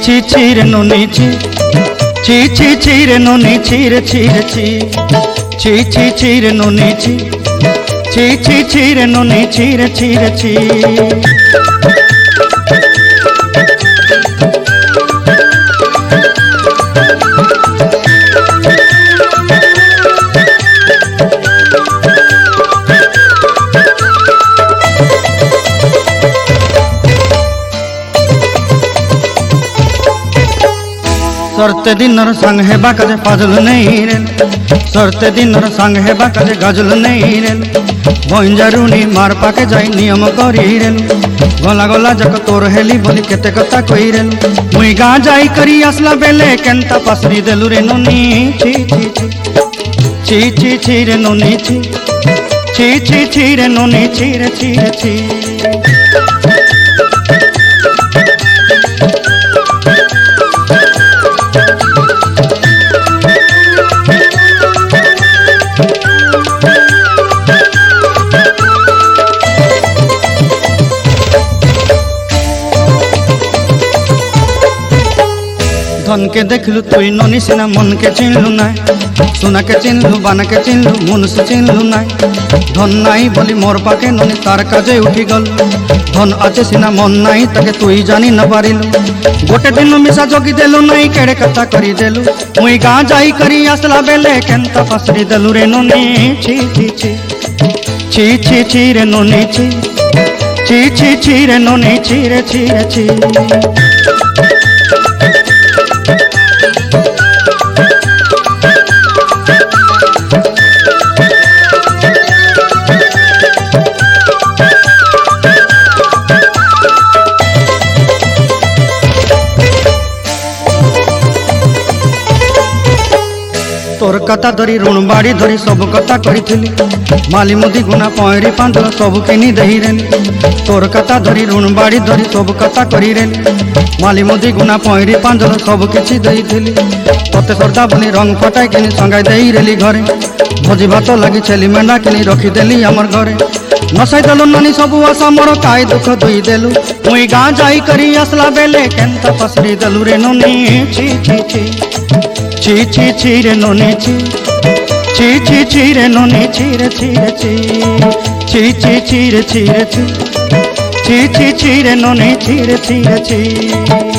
ছি ছি রে নুনি ছি ছি ছি ছি রে নুনি ছি রে ছি রে ছি ছি ছি ছি রে নুনি ছি ছি ছি ছি রে নুনি ছি রে ছি রে ছি। सरते दिनर संग हेबा काजे फाजल नहीं रेल सरते दिनर संग हेबा काजे गजल नहीं रेल भंजारुनी मार पाके जाई नियम करी रेल गला गला जक तोर हेली बोली केते कथा कही रेल मुई गा जाई करी आसला बेले केंता पासरी देलु रे नुनी छी छी छी छी छी छी रे नुनी छी छी छी छी रे नुनी छी रे छी रे छी। धन के देखलु तुई ननी सिना मन के चिन्हलु ना सोना के चिन्हलु बाना के चिन्हलु मनुष्य चिन्हलु ना धन नाई बोली मोर पाके ननी तार काजे उठी गल धन आचे सिना मन नाई ताके तुई जानी न पारिलु गोटे दिन मिसा जोगी देलु नाई केड़े कथा करी देलु मुई गा जाई करी आसला बेले केंता पासरी देलु रे ननी छी छी छी छी छी छी रे ननी छी छी छी छी रे ननी छी रे छी रे छी। तोर कथा धरी ऋण बाड़ी धरी सब कथा करी माली मुदी गुना पहरी पांदल सब किनी दही रेली तोर कथा धरी ऋण बाड़ी धरी सब कथा करी रेली माली मुदी गुना पहरी पांदल सब किछि दही थिली तते सरदा बनी रंग फटाई किनी संगाई दही रेली घरे भोजी भात लगी छेली मेंढा किनी रखी देली हमर घरे नसाई देलु नानी सबु आशा मोर काय दुख दुई देलु मुई गाँ जाई करी आसला बेले केंता पसरी देलु रे नुनी छी छी छी ची ची ची रे ननी ची ची ची ची रे ननी ची रे ची रे ची ची ची ची रे ची रे ची ची ची ची रे ननी ची रे ची रे ची।